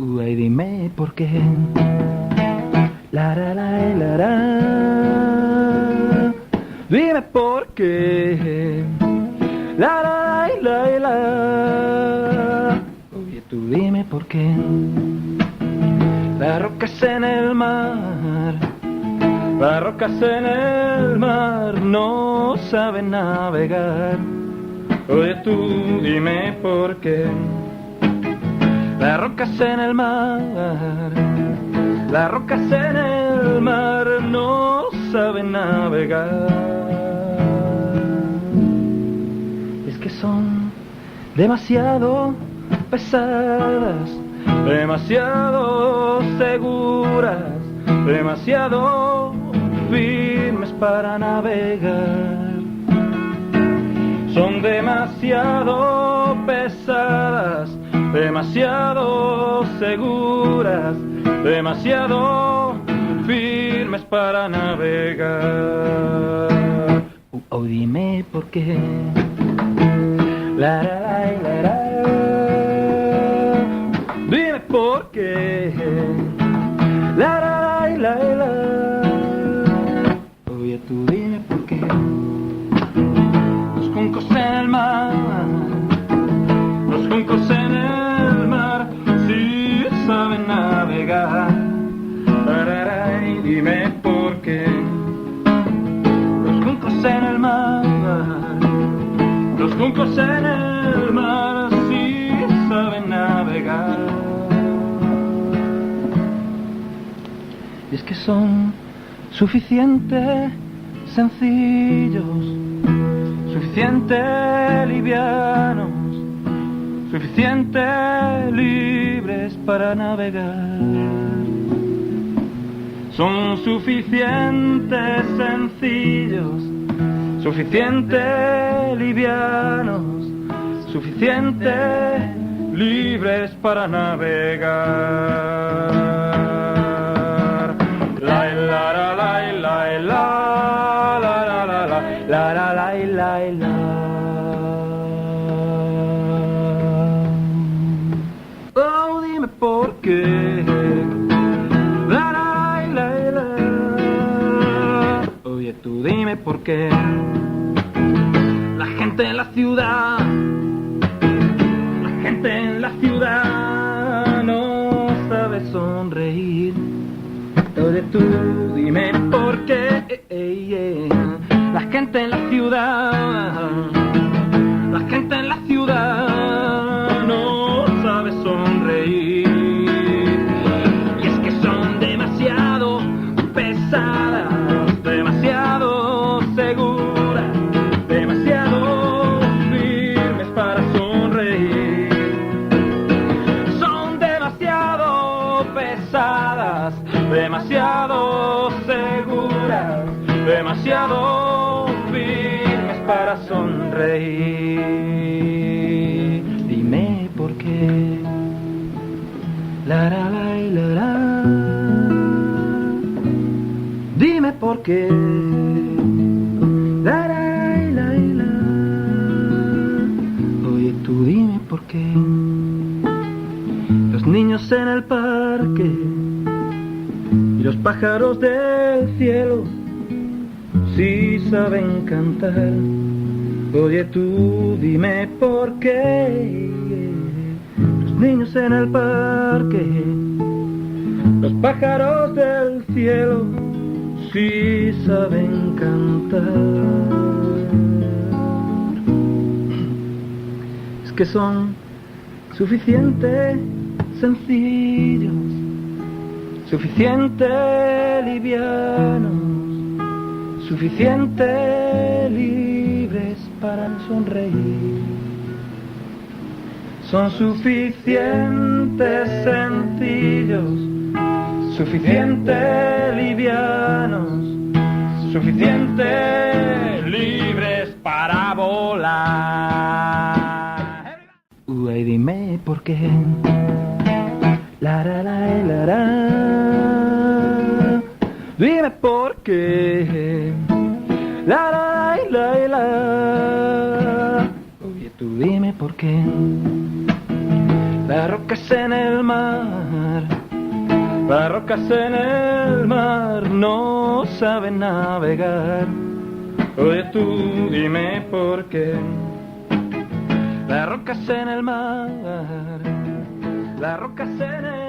Ay, dime por qué. La, la. Dime por qué. La. Oye, tú dime por qué. Las rocas en el mar, las rocas en el mar no saben navegar. Oye, tú dime por qué. Las rocas en el mar, las rocas en el mar no saben navegar. Es que son demasiado pesadas, demasiado seguras, demasiado firmes para navegar. Son demasiado pesadas, demasiado seguras, demasiado firmes para navegar. Oh, dime por qué. La. Dime por qué. La. Oye, tú dime por qué. Los juncos en el mar, los juncos en el mar sí saben navegar. Dime por qué. Los juncos en el mar, los juncos en el mar sí saben navegar. Y es que son suficientes sencillos, suficiente livianos, suficiente libres para navegar. Son suficientes sencillos, suficiente livianos, suficiente libres para navegar. La la la la la la la la la. Oh, dime por qué. La. Oye, tú dime por qué. La gente en la ciudad, la gente en la ciudad no sabe sonreír. Oye, tú dime por qué. La gente en la ciudad, la gente en la ciudad no sabe sonreír. Y es que son demasiado pesadas, demasiado seguras, demasiado firmes para sonreír. Son demasiado pesadas, demasiado seguras, demasiado firmes para sonreír. Dime por qué. La. Dime por qué. La. Oye, tú dime por qué. Los niños en el parque y los pájaros del cielo sí saben cantar. Oye, tú dime por qué. Los niños en el parque, los pájaros del cielo sí saben cantar. Es que son suficientes sencillos, suficiente livianos, suficiente libres para sonreír. Son suficientes sencillos, suficiente livianos, suficiente libres para volar. Ay, dime por qué. La. Dime por qué. La. Oye, tú dime por qué. Las rocas en el mar, las rocas en el mar no saben navegar. Oye tú, dime por qué. Las rocas en el mar, las rocas en el